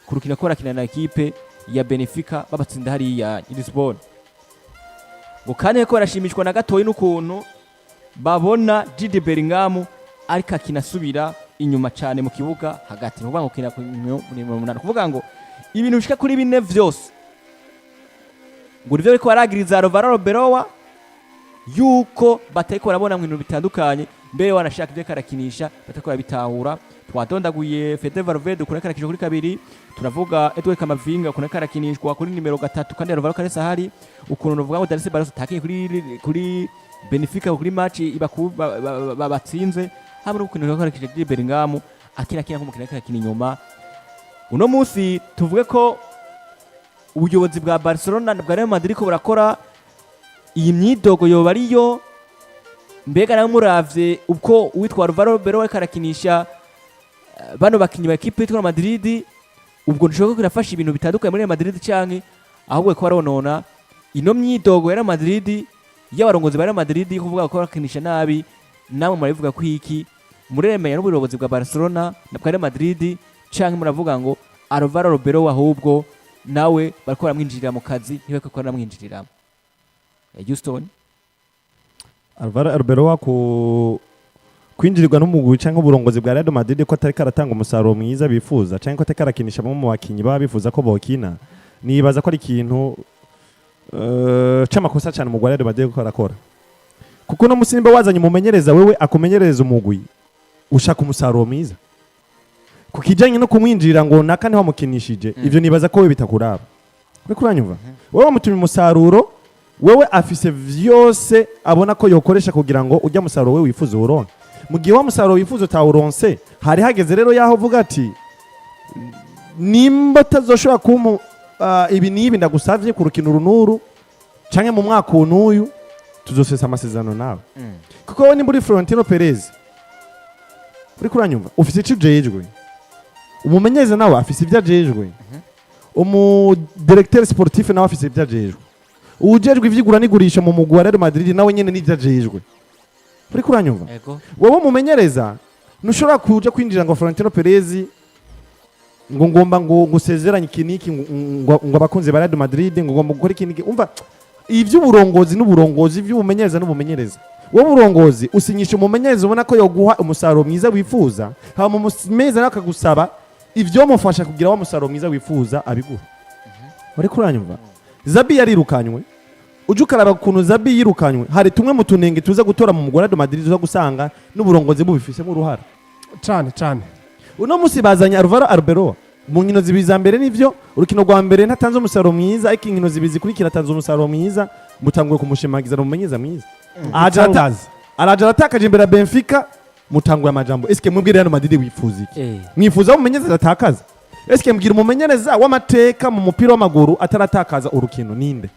kurukina ko rakina na equipe ya Benfica babatsinda hari ya Lisbon ngo kandi ko barashimishwa na gatoyi n'ukuntu babona Jude Bellingham ariko akinasubira inyuma cyane mu kibuga hagati nuvuga ngo kina kuvuga ngo ibintu bishika kuri bine vyose ngo rivyo ariko baragiriza Arbeloa yuko batayiko barabona mu bintu bitandukanye mbere wanashaka ibyo karakinisha batako barabitahura twadondaguye Fede Valverde kuri karakije kuri kabiri turavuga Edouard Camavinga kuri karakinishwa kuri nimero 3 kandi Alvaro Caressa hari ukuntu uvuga ngo Darcy Barros takiye kuri Benfica kuri match batsinze hamwe n'ukuntu karakije Bellingham akina nk'umukino karakina inyuma uno munsi tuvuge ko ubuyobozi bwa Barcelona bwa Real Madrid ko burakora iyi myidogo yoba ariyo mbega nawe muravye uko witwa Arbeloa karakinisha bano bakinyi ba equipe yitwa Madrid ubwo nshoko kirafasha ibintu bitandukanye muri Madrid canke ahubwo ko baronona ino myidogo ya Madrid y'abarongozi ba Madrid kuvuga ko barakinisha nabi namwe murabivuga ko iki muremeye n'ubuyobozi bwa Barcelona na bwa Madrid canke muravuga ngo Arbeloa ahubwo nawe bariko baramwinjirira mu kazi niwe ko baramwinjirira Houston Arbeloa kwinjirirwa n'umugwi cyangwa uburongozi bwa Real Madrid ko atari karatanga umusaruro mwiza bifuza cyangwa ko atari karakinisha mu bakinyi baba bifuza ko bokina nibaza ko ari ikintu cy'amakosa cyane mu Real Madrid ko arakora kuko no musimba wazanye umumenyereza wewe akumenyereza umugwi ushaka umusaruro mwiza kukijanye no kumwinjirira ngo naka niho mukinishije ivyo nibaza ko we bitakuraba uri kuranyumva wewe mutumye umusaruro wewe afise vyose abona ko yokoresha kugira ngo ujya musaruro we wifuza uronke mu gihe wa musaruro wifuza utawuronse hari hageze rero yaho uvuga ati nimba tazoshobora kumu ibi nibi ndagusavye ku rukino runuru canke mu mwaka unuyu tuzosesa amasezerano nawe kuko we nimba uri Florentino Perez uri kuranyumva ufise icyo ujejwe umumenyereza nawe afise ibyo ajejwe directeur sportif nawe afise ibyo ajejwe ujejwe ivyigura nigurisha mu mugwa Real Madrid nawe nyene n'ibyo ajejwe uri kuranyumva wowe mumenyereza nushobora kuja kwinjira ngo Florentino Perez ngo ngomba ngo gusezeranya ikiniki ngo abakunze ba Real Madrid ngo ngomba gukora ikiniki umva ivy'uburongozi n'uburongozi ivy'ubumenyereza n'ubumenyereza wowe uburongozi usinyisha umumenyereza ubona ko yoguha umusaruro mwiza wifuza hama umumenyereza nawe akagusaba ivyo mufasha kugira wa musaruro mwiza wifuza abiguha uri kuranyumva Zabi yarirukanywe uje ukaraba ukuntu Zabi yirukanywe hari tumwe mu tunenge tuza gutora mu mugwa Real Madrid uza gusanga n'uburongozi bubifisemo uruhara cyane uno musi bazanye Arbeloa mu nkino zibiza mbere nivyo urukino rwa mbere ntatanze umusaruro mwiza ariko inkino zibizi kuri kiratanze umusaruro mwiza mutanguye kumushimagiza umumenyeza mwiza araje aratakaje imbere ya Benfica mutanguye amajambo eske mwibwira Real Madrid wifuza iki mwifuza umumenyeza atakaza eske mbwira umumenyereza w'amateka mu mupira w'amaguru ataratakaza urukino ninde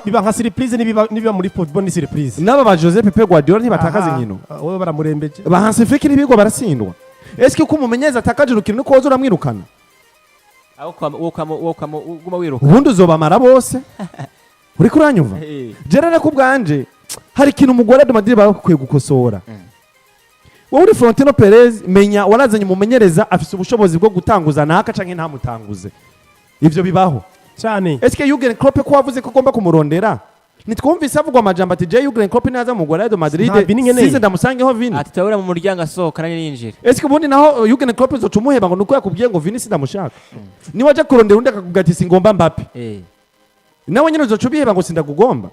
biba nka surprise nibiba muri football ni surprise naba ba Jose Pepe Guardiola ntibatakaza inkino wowe baramurembeje ba Hansi Flick nibigwa baratsindwa eske ko umumenyereza atakaje urukino niko woza uramwirukana uguma wiruka ubundi uzobamara bose uri kuranyumva jerana ku bwanje hari ikintu umugore Real Madrid bakwiye gukosora wowe uri Florentino Perez menya warazanye umumenyereza afise ubushobozi bwo gutanguza naka canke ntamutanguze ivyo bibaho cyane eske Jurgen Klopp ko wavuze ko agomba kumurondera nitwumvise avugwa amajambo ati Jurgen Klopp naza mu Real Madrid size ndamusangeho Vini ati tawura mu muryango asohoka nani ninjira eske ubundi naho Jurgen Klopp zocumuheba ngo nuko yakubwiye ngo Vini sindamushaka ni waje kurondera undi akakugati singomba Mbappe nawe nyine uzocubiheba ngo sindakugomba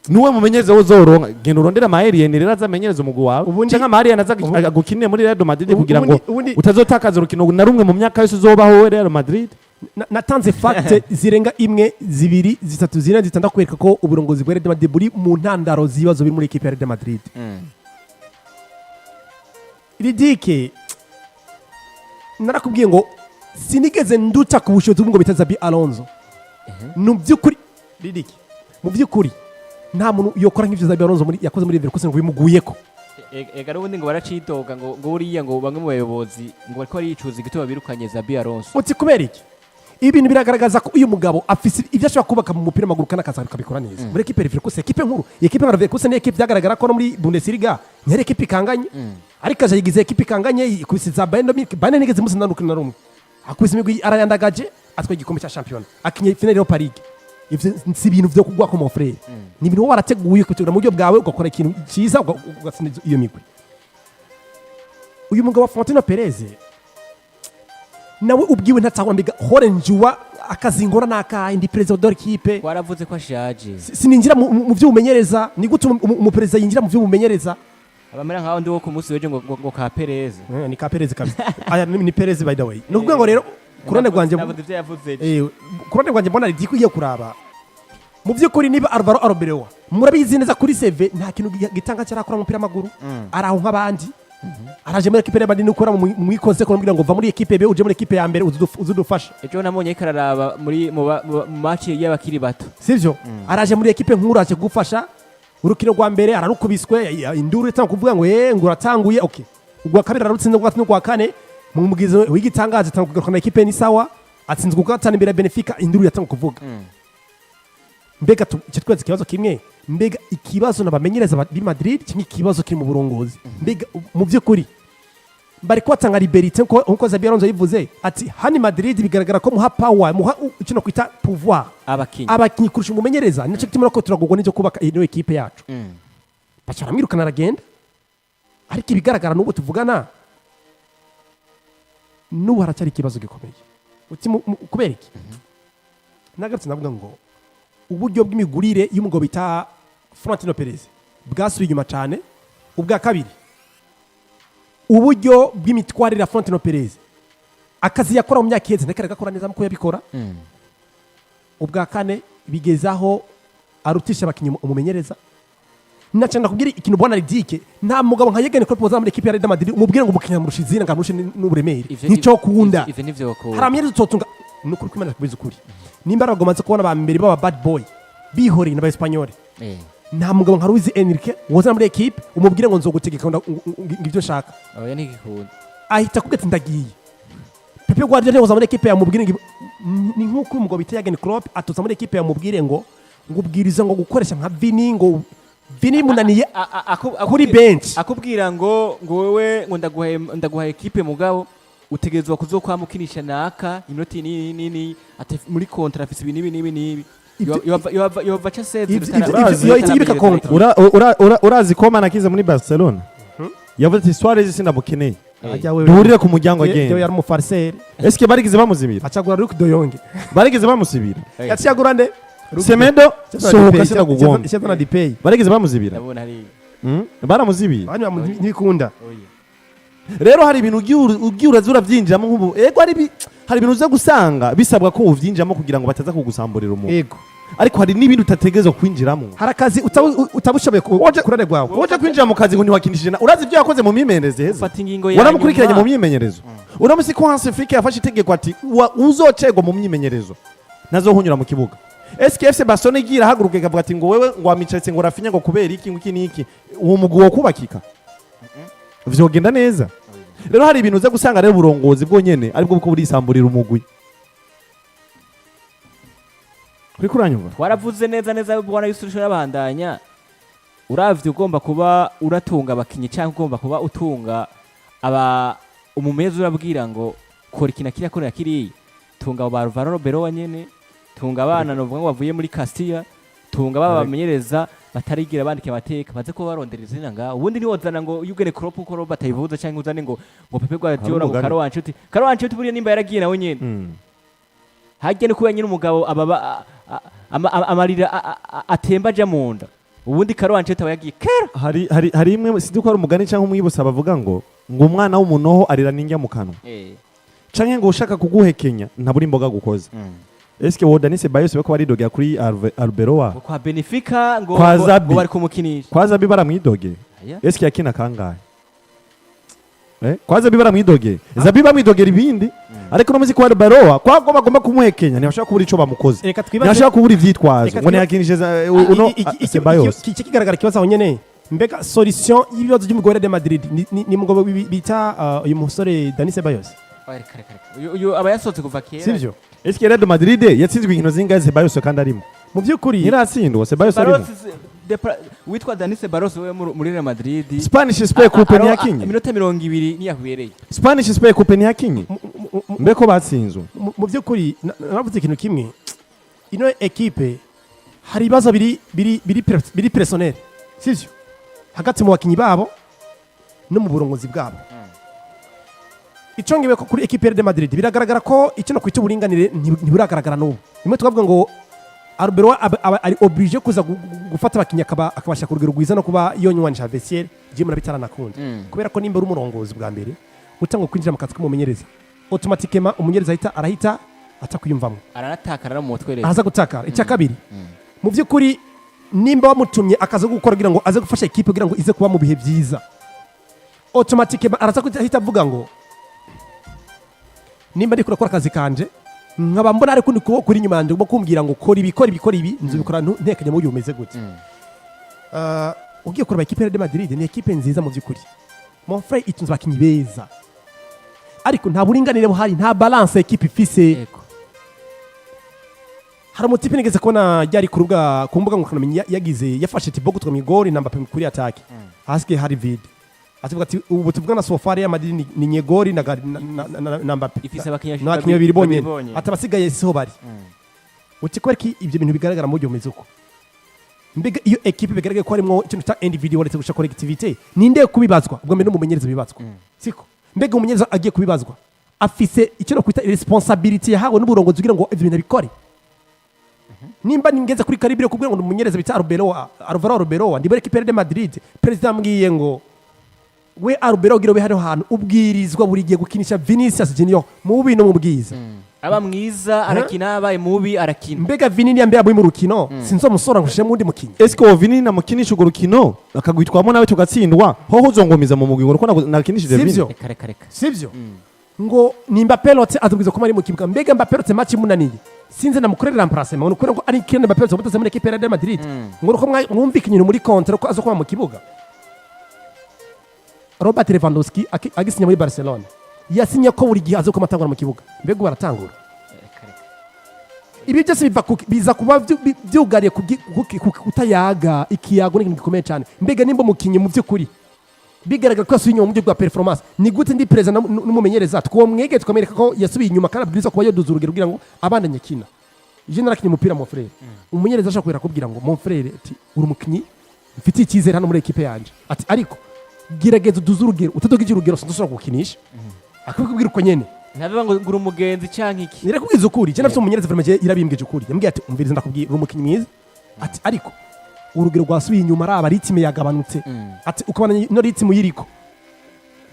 nuwe mumenyereza wozoronka genda urondera Maherien rero azamenyereza umugwi wawe cyangwa Maherien azagukinire muri Real Madrid kugira ngo utazotakaza urukino na rumwe mu myaka yose uzobaho Real Madrid natanze fact zirenga imwe zibiri zitatu zine zitanda kwereka ko uburongozi bwa Real Madrid buri mu ntandaro zibazo biri muri equipe ya Real Madrid ridike narakubwiye ngo sinigeze nduta ku bushobozi bwo bita Zabi Alonso no byukuri ridike mu byukuri nta muntu yokora nk'ivyo Zabi Alonso muri yakoze muri Leverkusen ngo bimuguyeko ega n'ubundi ngo baracitoga ngo buriya ngo bamwe mu bayobozi ngo bariko baricuza igitabo birukanye Zabi Alonso uti kubera iki ibintu biragaragaza ko uyu mugabo afise ivyo ashobora kubaka mu mupira w'amaguru kana akaza kabikora neza muri equipe Leverkusen equipe nkuru equipe ya Leverkusen ni equipe byagaragara ko no muri Bundesliga nyere equipe kanganye ariko aje yigize ekipe ikanganye ikubisiza Bayern nigeze musi ndandukana na rumwe akubise imigwi arayandagaje atwaye igikombe cya champion akinye finale Europa League ivyo si ibintu vyo kugwa ko mon frère ni ibintu warateguye kugira mu buryo bwawe ugakora ikintu cyiza ugatsinda iyo migwi uyu mugabo wa Florentino Perez nawe ubwiwe ntatahura mbiga hore njuwa akazingora naka indi president d'equipe waravuze ko ashaje sininjira mu vyo umenyereza ni gute mu president yinjira mu vyo umenyereza abamera nkaho ndi wo ku munsi weje ngo ka Perez ni ka Perez kabisa aya ni Perez by the way no kuvuga ngo rero kurone gwanje kurone gwanje mbona rigiye kuraba mu by'ukuri niba Arbeloa murabizi neza kuri CV nta kintu gitanga cyarakora mu mupira maguru araho nk'abandi araje muri equipe y'abandi nukora mu mwikoze ko mbwira ngo va muri equipe be uje muri equipe ya mbere uzudufasha ejo namonye kararaba muri mu match y'abakiri bato sivyo araje muri equipe nkuru aje gufasha urukino rwa mbere ararukubiswe induru itanga kuvuga ngo ngo uratanguye okay ugwa kabiri ararutsinze ugwa gatatu kane mu mugizo w'igitangaje tanga kugaruka equipe ni sawa atsinzwe gatanu imbere ya Benfica induru yatanga kuvuga mbega cyatweze ikibazo kimwe mbega ikibazo nabamenyereza bi Madrid kimwe ikibazo kiri mu burongozi mbega mu by'ukuri bari kwatanga liberté nko Xabi Alonso yivuze ati hani Madrid bigaragara ko muha power muha ikino kwita pouvoir abakinyi kurusha umumenyereza nico kitimo ko turagogwa n'icyo kubaka ino equipe yacu bacara mwirukana aragenda ariko ibigaragara n'ubu tuvugana n'ubu haracyari ikibazo gikomeye uti kubera iki nagatse navuga ngo uburyo bw'imigurire y'umugabo bita Florentino Perez bwasubiye inyuma cyane ubwa kabiri uburyo bw'imitwarire ya Florentino Perez akazi yakora mu myaka iheze ntakare gakora neza muko yabikora ubwa kane bigezaho arutisha abakinyi umumenyereza nacanda kugira ikintu bwana ridike nta mugabo nka Jürgen Klopp muri equipe ya Real Madrid umubwire ngo umukinya murushizina ngamurushe n'uburemere nico kunda ivyo nivyo ko haramye tuzotunga nukuri kwimana kubiza ukuri nimba bagomanze kubona ba mbere baba bad boy bihori na ba Espanyol nta mugabo nka Luis Enrique woza muri equipe umubwire ngo nzogutegeka ngivyo shaka oya ntigikunda ahita kugeta ndagiye Pepe Guardiola woza muri equipe ya mubwire ni nkuko umugabo bita Jürgen Klopp atoza muri equipe ya mubwire ngo ngubwiriza ngo gukoresha nka Vini munaniye kuri bench akubwira ngo wewe ngo ndaguhaye equipe mugabo utegezwa kuzokwama ukinisha naka inoti nini ati muri kontra afise nibi yova cha sezi ibika kontra urazi ko manakize muri Barcelona yavuze ati Suarez sinamukeneye duhurire ku muryango agenda yo yari mu farceur eske barigize bamuzibira acagura Luke de Jong barigize bamusibira yacagura nde Semedo sohoka sina kugomba cyangwa na Depay barigize bamuzibira ndabona hari baramuzibira banywa ntibikunda rero hari ibintu ugiye uravyinjiramo nk'ubu ego hari ibintu uza gusanga bisabwa ko uvyinjiramo kugira ngo bataza kugusamburira umuntu ego ariko hari n'ibintu utategezwa kwinjiramo hari akazi utabushoboye kurane rwawe woje kwinjira mu kazi ngo ntiwakinishije urazi ibyo yakoze mu myimenyerezo heza fata ingingo yawe waramukurikiranye mu myimenyerezo uramusi ko Hans Flick yafashe itegeko ati uzocegwa mu myimenyerezo nazohunyura mu kibuga SKFC Barcelona igira haguruke kavuga ati ngo wewe ngo wamicaritse ngo rafinya ngo kubera iki niki uwo mugwi wo kubakika vyogenda neza rero hari ibintu uza gusanga rero uburongozi bwonyene aribwo buko burisamburira umugwi kuri kuranyumva waravuze neza bwana Yusuf y'abandanya uravye ugomba kuba uratunga abakinyi cyangwa ugomba kuba utunga umumezi urabwira ngo kora ikina kiriya kora kiri tunga ba Arbeloa nyene tunga abana novuga ngo bavuye muri Castilla tunga baba bamenyereza batarigira bandike amateka baze ko barondera izina nga ubundi ni wozana ngo Jürgen Klopp uko batayivuza cyangwa uzane ngo Pepe Guardiola ngo Carlo Ancelotti buriya nimba yaragiye nawe nyene hajye no kuba nyine umugabo ababa amarira atemba aja munda ubundi Carlo Ancelotti yagiye kera hari imwe siduko ari umugani cyangwa umwibutsa bavuga ngo umwana w'umunoho arira ninjya mu kanwa canke ngo ushaka kuguhekenya ntaburi imboga gukoza eske wodanise bayose bako baridogera kuri Arbeloa kwa Benfica ngo bari kumukinisha kwa Zabi baramwidoge eske yakina kangahe kwa Zabi baramwidoge Zabi bamwidogera ibindi ariko no muzi ko Arbeloa kwa bagomba kumuhekenya ntibashaka kubura ico bamukoze ntibashaka kubura ivyitwazo ngo ntiyakinije uno Bayose kigaragara kibazo aho nyene mbega solution y'ibibazo by'umugore de Madrid ni mugabo bita uyu musore Dani Ceballos uyu abayasotse kuva kera sivyo eske Real Madrid yatsinzwe inkino zingahe Ceballos kandi arimo mu byukuri yaratsindwa Ceballos arimo witwa Dani Ceballos we muri Real Madrid Spanish Spain Coupe ni yakinye iminota 20 niyahubereye Spanish Spain Coupe ni yakinye mbeko batsinzwe mu by'ukuri naravuze ikintu kimwe ino equipe hari ibibazo biri personnel sivyo hagati mu bakinyi babo no mu burongozi bwabo ico ngiwe ko kuri equipe de Madrid biragaragara ko icyo no kwita uburinganire ntiburagaragara n'ubu nimwe tukavuga ngo Arbeloa ari obligé kuza gufata abakinyi akabasha kurugero rwiza no kuba yonywanisha vestiaire je murabitara nakunda kubera ko nimba uri umurongozi bwa mbere utanga kwinjira mu kazi k'umumenyereza automatiquement umumenyereza arahita atakwiyumvamo aranatakara mu mutwe rero aza gutakara icya kabiri mu by'ukuri nimba wamutumye akaza gukora kugira ngo aze gufasha equipe kugira ngo ize kuba mu bihe byiza automatique araza kuhita avuga ngo nimba ndi kurakora akazi kanje nkaba mbona ariko ndi kuri nyuma yanje kumbwira ngo kora ibi nzubikora ntekanye mu buryo bumeze gute ugiye kureba equipe de Madrid ni equipe nziza mu by'ukuri mon frère itunze abakinyi beza ariko nta buringanire buhari nta balance equipe ifise hari umutipe nigeze kubona ryari ku rubuga ku mbuga ngurukanabumenyi yagize yafashe Thibaut gutwa mu igori na Mbappé kuri attaque hasigaye hari vide ativuga ati ubu tuvugana sofari ya Madrid ni nyegori na Mbappé ifise abakinyi babiri bonyene atabasigaye siho bari uti ko ariko ibyo bintu bigaragara mu buryo bumeze uko mbega iyo equipe bigaragaye ko harimo ikintu cya individual ndetse gusha collectivité ninde kubibazwa ubwo mbere n'umumenyereza bibazwa siko mbega umumenyereza agiye kubibazwa afise icyo no kwita responsibility yahawe n'uburongozi kugira ngo ibyo bintu bikore nimba ningeze kuri Caribe kubwira ngo umumenyereza bita Arbeloa ndi muri equipe de Madrid president ambwiye ngo we Arbeloa gira we hano hantu ubwirizwa buri giye gukinisha Vinicius Junior mu bino mu bwiza aba mwiza arakina abaye mubi arakina mbega Vinini yambe abo mu rukino sinzo musora ngushije mu ndi mukinyi eske o Vinini namukinisha urwo rukino akagwitwamo nawe tugatsindwa hoho uzongomiza mu mugwi ngo ko nakinishije Vinini reka sivyo ngo nimba pelote atubwiza ko mari mu kibuga mbega mba pelote match munaniye sinze namukorera remplacement ngo nukuri ngo ari kene mba pelote butaze muri equipe de Madrid ngo uko mwumvikanye muri contre ko azokuba mu kibuga Robert Lewandowski agisinya muri Barcelona yasinye ko buri gihe azokuba atangura mu kibuga mbega baratangura ibi byose biza kuba byugariye kutayaga ikiyago n'ibintu gikomeye cyane mbega nimba mukinye mu by'ukuri bigaragara ko yasubiye inyuma mu buryo bwa performance ni gute ndi president n'umumenyereza two mwege tukamereka ko yasubiye inyuma kandi abwiriza kuba yoduza urugero kugira ngo abandanye kina je narakinye umupira mon frère umumenyereza ashaka kwera kubwira ngo mon frère ati uri umukinyi mfite icyizere hano muri equipe yanje ati ariko gerageza uduza urugero utadogije urugero sindushobora gukinisha akubwira uko nyene ntabiba ngo ngura umugenzi canke iki nire kubwiza ukuri je nafite umumenyereza vraiment irabimbweje ukuri yambwiye ati umviriza ndakubwira uri umukinyi mwiza ati ariko urugero rwasubiye inyuma araba ritime yagabanutse ati ukabana no ritime yiriko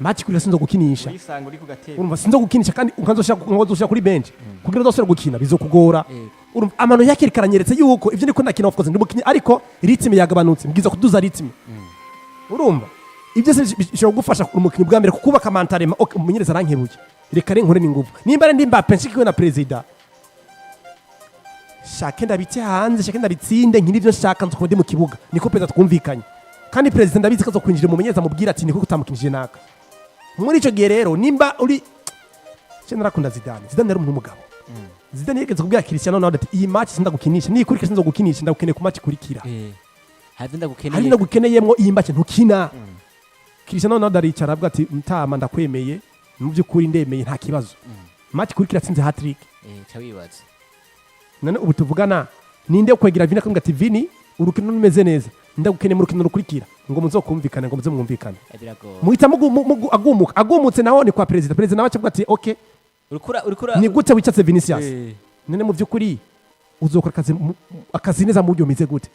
match kuri sinzo gukinisha uyisanga uri ku gatebe urumva sinzo gukinisha kandi ukazoshaka kuri bench kugira dosora gukina bizokugora urumva amano yake karanyeretse yuko ivyo niko nakina of course ndi mukinyi ariko ritime yagabanutse mbwiza kuduza ritime urumva ibyo bishobora gufasha umukinyi bwa mbere kukubaka mentalema umumenyereza arankeruye reka nkore n'ingufu nimba ndi Mbappé nshikiwe na president shaka ndabitse hanze shaka ndabitsinde nkiri byo shaka nzo ndi mu kibuga niko president twumvikanye kandi president ndabizi kazo kwinjira mu menyereza mubwira ati niko kutamukinije naka muri ico gihe rero nimba uri cyo narakunda Zidane yari umugabo Zidane yigeze kubwira Cristiano Ronaldo ati iyi match sindagukinisha ni kuri sinzo gukinisha ndagukeneye ku match kurikira hari ndagukeneyemo iyi match ntukina Cristiano Ronaldo aricara avuga ati mtama ndakwemeye mu by'ukuri ndemeye nta kibazo match kurikira tsinze hat-trick cawibaza none ubu tuvugana ninde kwegera Vini akamubwira ati Vini urukino rumeze neza ndagukeneye mu rukino rukurikira ngo muzokumvikane ngo muzemwumvikane muhita agumutse naho ni kwa president nawe acavuga ati okay urikura ni gute wicatse Vinicius none mu by'ukuri uzokora akazi neza mu buryo mize gute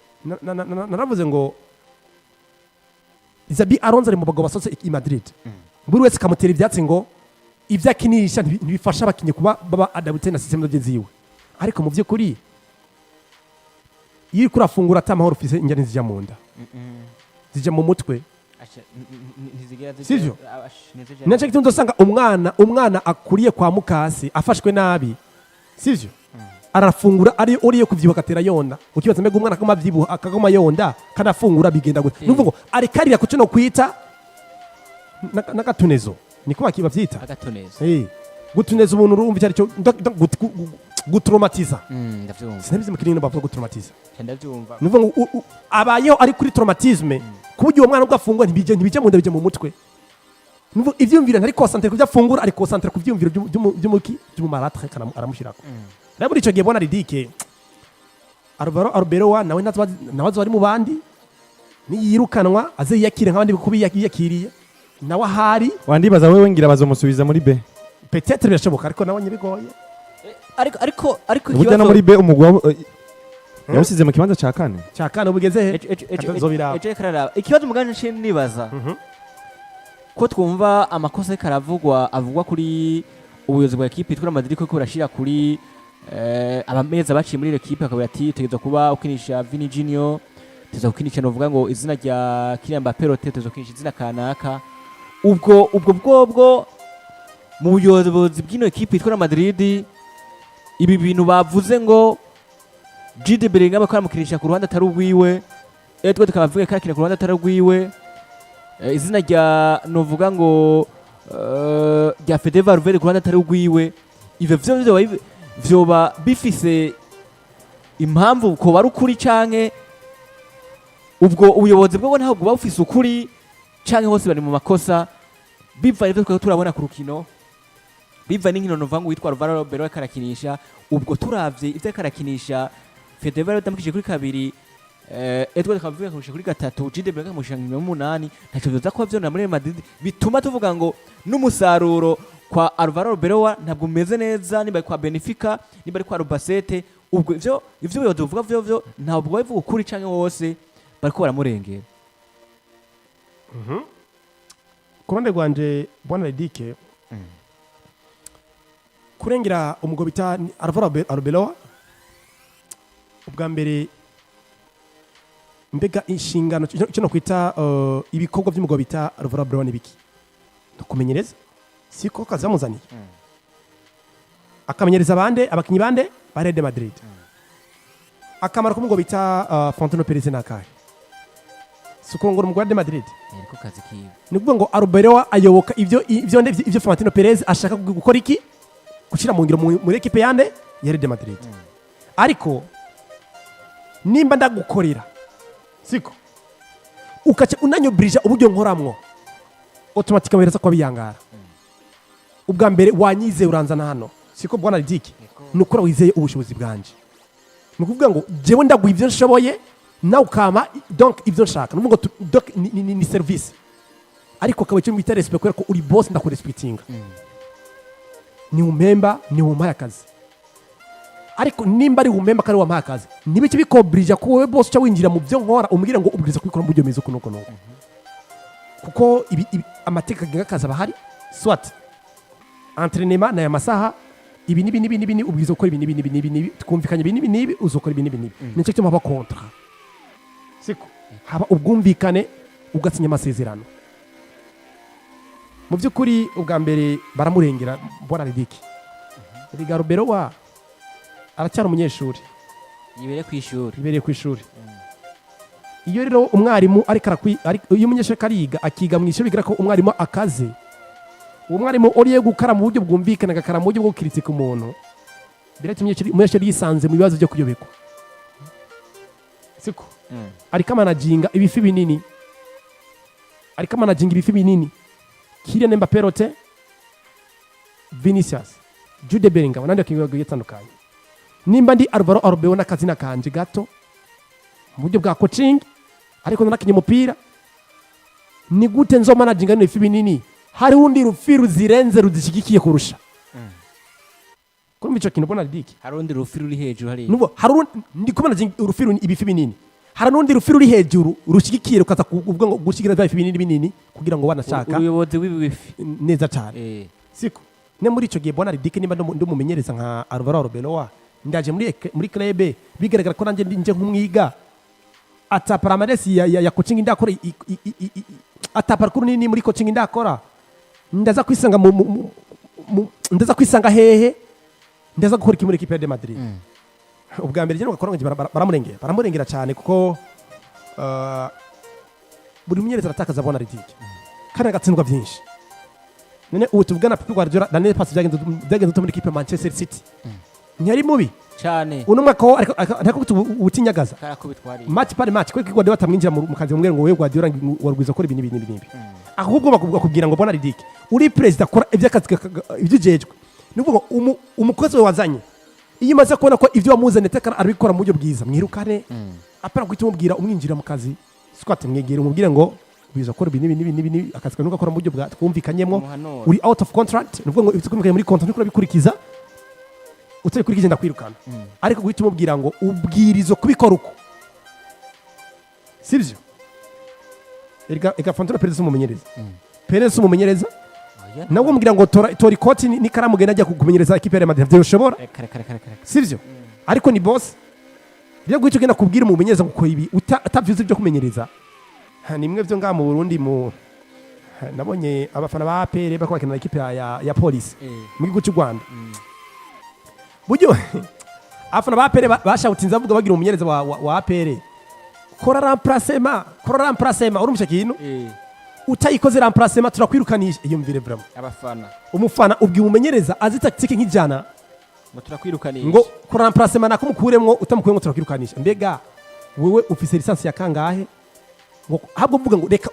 naravuze ngo Zabi Alonso ari mu bagabo basohotse i Madrid buri wese kamutera ibyatsi ngo ivyakinisha ntibifasha abakinyi kuba baba adapté na system y'abagenzi yiwe ariko mu by'ukuri iyo kurafungura atamahoro ufise injyana zijya mu nda zijya mu mutwe sivyo naco gitondo usanga umwana akuriye kwa mukase afashwe nabi sivyo arafungura ari uriye kuvyibuka atera yonda ukibaza mbega umwana akagoma vyibuha akagoma yonda kandi afungura bigenda gute nuvuga ngo arikarira kuco no kwita nakatunezo niko bakiba vyita agatunezo gutuneza umuntu urumva icyo aricyo gutraumatiza ndavyumva sinabizi mu kinini bavuga gutraumatiza ndavyumva nuvuga ngo abayeho ari kuri traumatisme kuburyo uwo mwana ubwo afungwa ntibije mu nda bije mu mutwe nuvuga ivyumvira ntari concentre kuvya afungura ari concentre ku vyumviro by'umumaratre kana aramushirako rero muri ico gihe bona ridike Arbeloa nawe nazo ari mu bandi niyirukanwa aze yakire nk'abandi kubi yakiriye nawe ahari wandibaza wewe ngira bazomusubiza muri B peut-être birashoboka ariko nawe nyibigoye ariko burya no muri B umugwa yamusize mu kibanza ca kane ubugeze he ikibazo muganje nce nibaza ko twumva amakosa avugwa kuri ubuyobozi bwa equipe itwara Madrid ko burashira kuri abameza baciye muri equipe akaba ati tegeza kuba ukinisha Vini Junior tegeza ukinisha novuga ngo izina rya Kylian Mbappé tegeza ukinisha izina kanaka ubwo mu buyobozi bw'ino equipe itwara Madrid ibi bintu bavuze ngo Jude Bellingham akora mukinisha ku ruhande atari ubwiwe etwe tukabavuga ko akina ku ruhande atari ubwiwe izina rya novuga ngo rya Fede Valverde ku ruhande atari ubwiwe ivyo vyoba bifise impamvu ko bari ukuri canke ubwo ubuyobozi bwo ntaho buba bufise ukuri canke hose bari mu makosa bivaye ivyo turabona ku rukino biva n'inkino novuga ngo witwa Arbeloa karakinisha ubwo turavye ivyo karakinisha Fede Valverde tamukije kuri kabiri etwe tukavuga kurusha kuri gatatu Jude Bellingham mushanga 8 ntaco byoza ko vyona muri Madrid bituma tuvuga ngo n'umusaruro kwa Arbeloa ntabwo umeze neza niba kwa Benfica niba kwa Albacete ubwo ivyo bivuga vyo ntabwo bavuga ukuri canke wose bariko baramurengera kurande gwanje bwana Ledike kurengera umugabo bita Arbeloa ubwa mbere mbega inshingano cyo no kwita ibikorwa by'umugabo bita Arbeloa nibiki kumenyereza siko kazamuzaniye akamenyereza abakinyi bande ba Real Madrid akamara ko umugabo bita Florentino Perez nakahe suko ngo umugabo wa Real Madrid ariko kazi kiwe nikuvuga ngo Arbeloa ayoboka ivyo Florentino Perez ashaka gukora iki gushira mu ngiro muri equipe yande ya Real Madrid ariko nimba ndagukorera siko ukaca unanyobrija uburyo nkoramwo automatically wereza ko biyangara ubwa mbere wanyize uranzana hano siko bwana Ledike nukora wizeye ubushobozi bwanje nukuvuga ngo jewe ndaguha ivyo nshoboye nawe ukama donc ivyo nshaka nuvuga ngo donc ni service ariko kawe cyo mwita respect ko uri boss ndakurespectinga ni umemba ni umpaye akazi ariko nimba ari umemba kari wampaye akazi nibiki bikobrija ko wewe boss cyo winjira mu byo nkora umubwira ngo ubwiza kwikora mu byo mezo kuno kuko amateka gakaza bahari soit entraînement na ya masaha ibi nibi ubwiza ukora ibi nibi twumvikanye ibi nibi uzokora ibi nibi nicyo cyo haba contrat siko haba ubwumvikane ugasinya amasezerano mu byukuri ubwa mbere baramurengera bwana Ledike Arbeloa aracyari umunyeshuri yibereye ku ishuri iyo rero umwarimu iyo umunyeshuri kariga akiga mu ishuri bigira ko umwarimu akaze uwo mwarimu uriye gukara mu buryo bwumvikana agakara mu buryo bwo kritika umuntu biratumye umunyeshuri yisanze mu bibazo byo kuyobekwa siko ariko amanaginga ibifi binini Kylian Mbappé Vinicius Jude Bellingham nandi akingaga yatandukanye nimba ndi Arbeloa n'akazina kanje gato mu buryo bwa coaching ariko nanakinye umupira ni gute nzo managinga n'ifi binini hari undi rufi ruzirenze ruzishigikiye kurusha kuri mico kintu bona Ledike hari undi rufi ruri hejuru hari nubo hari ndi kubona rufi ibifi binini hari n'undi rufi ruri hejuru rushigikiye rukaza kuvuga ngo gushigira ifi binini kugira ngo banashaka ubuyobozi w'ibifi neza cyane siko ne muri ico gihe bona Ledike nimba ndumumenyereza nka Arbeloa ndaje muri club bigaragara ko nanje nje nk'umwiga ata paramadesi ya coaching ndakora ata parcours nini muri coaching ndakora ndaza kwisanga hehe ndaza gukora iki muri equipe ya Madrid ubwa mbere rero gakora ngo baramurengera cyane kuko buri munyereza aratakaza bona Ledike kandi agatsindwa byinshi none ubu tuvugana Pep Guardiola Daniel Pass byagenze muri equipe Manchester City ntiyari mubi cyane uno mwaka wo ariko ubutinyagaza karakubitwariye match par match ko Guardiola batamwinjira mu kazi bamwe ngo wewe Guardiola warwiza ko ibintu ahubwo bakubwira ngo bona ridike uri president akora iby'akazi iby'ujejwe nuvuga umukozi wazanye iyo maze kubona ko ivyo wamuzanye tekara arabikora mu buryo bwiza mwirukane apara guhita umubwira umwinjira mu kazi squat mwegera umubwire ngo biza ko ibintu akazi kanuka akora mu buryo bwa twumvikanyemo uri out of contract nuvuga ngo ibyo kumvikanye muri contract nuko bikurikiza utari kurikije ndakwirukana ariko guhita umubwira ngo ubwirizo kubikora uko sibyo ega Fantino Perez umumenyereza Perez umumenyereza nawe umubwira ngo tora ikoti n'ikaramu genda ajya kumenyereza equipe ya Madrid byoshobora sibyo ariko ni boss rero guhita ugenda kubwira umumenyereza ngo ukora ibi utavyuze byo kumenyereza nimwe byo nga mu Burundi mu nabonye abafana ba APR bako bakina equipe ya police mu gihugu cy'u Rwanda buryo abafana ba APR bashawutinza avuga bagira umumenyereza wa APR kora remplacement urumva kintu utayikoze remplacement turakwirukanisha iyo mvire vraiment umufana ubwi umumenyereza azi tactique nk'ijana ngo turakwirukanisha ngo kora remplacement nakumukuremwo utamukuremwo turakwirukanisha mbega wewe ufise lisansi ya kangahe ngo habwo vuga ngo reka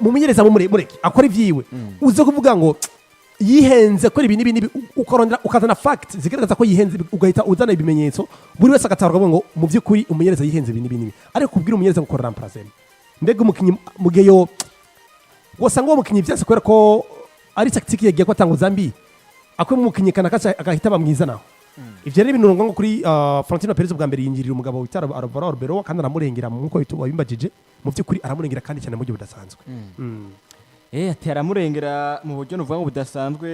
umumenyereza mureke akora ivyiwe uze kuvuga ngo yihenze kora ibintu ukorondera ukazana fact zigaragaza ko yihenze ugahita uzana ibimenyetso buri wese agatarwa ngo mu byukuri umumenyereza yihenze ibintu ariko kubwira umumenyereza ngo kora remplacement mbega umukinyi mugeyo gosa ngo umukinyi byase kwera ko ari tactique yagiye ko atanga Zambi akwe umukinyi kana agahita bamwiza naho ivyo rero ibintu ngo kuri Fantino Perez bwa mbere yinjirira umugabo witara Arbeloa kandi aramurengera nkuko bimbagije mu byukuri aramurengera kandi cyane mu buryo budasanzwe ati aramurengera mu buryo nuvuga ngo budasanzwe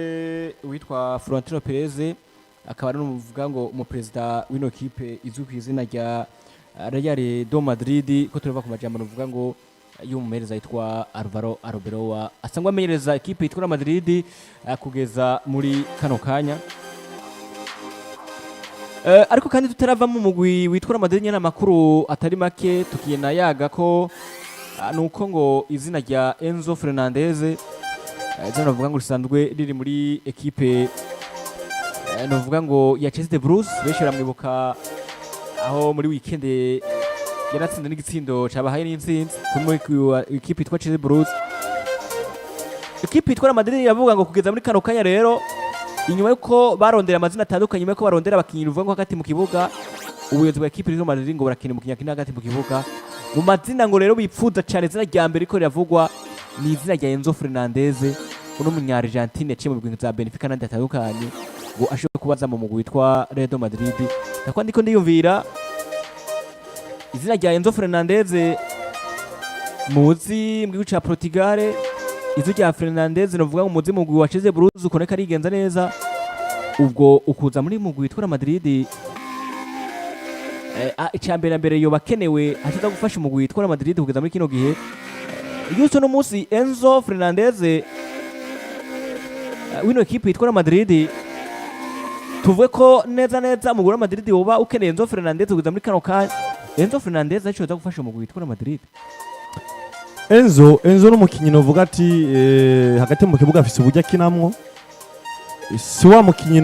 witwa Fantino Perez akaba ari nuvuga ngo umupresident w'ino kipe izwi ku izina rya Real do Madrid ko turava ku majambo nuvuga ngo y'umumenyereza yitwa Arbeloa asangwa amenyereza ikipe yitwa Madrid kugeza muri kano kanya ariko kandi tutarava mu mugwi witwa Madrid nyana makuru atari make tukiyena yaga ko nuko ngo izina rya Enzo Fernandez zano bavuga ngo risanzwe riri muri ekipe novuga ngo ya Chelsea de Bruce benshi baramwibuka aho muri weekend yaratsinze n'igitsindo cabahaye n'intsinzi kumwe ekipe yitwa Chelsea Bruce ekipe yitwa Madrid yavuga ngo kugeza muri kano kanya rero inyuma yuko barondera amazina atandukanye yuko barondera abakinyi ruvuga ngo hagati mu kibuga ubuyobozi bwa ekipe y'Real Madrid ngo barakina umukinyi akina hagati mu kibuga mu mazina ngo rero bipfuza cyane izina rya mbere ko riravugwa ni izina rya Enzo Fernandez uno munya Argentine yaciye mu bigwi za Benfica n'andi atandukanye ngo ashobora kubaza mu mugwi witwa Real Madrid ndakwa ndiko ndiyumvira izina rya Enzo Fernandez muzi mu gihugu ca Portugal izina rya Fernandez novuga ngo muzi mu mugwi wa Chelsea Bruce ukoneka arigenza neza ubwo ukuza muri mugwi witwa Madrid icyambere mbere yo bakenewe hashita gufasha umugwi witwa Madrid kugeza muri kino gihe yuso no musi Enzo Fernandez wino ekipe yitwa Madrid tuvuge ko neza umugwi wa Madrid woba ukeneye Enzo Fernandez kugeza muri kano kanya Enzo Fernandez ashobora gufasha umugwi witwa Madrid Enzo n'umukinyi novuga ati hagati mu kibuga afise uburyo akinamwo si wa mukinyi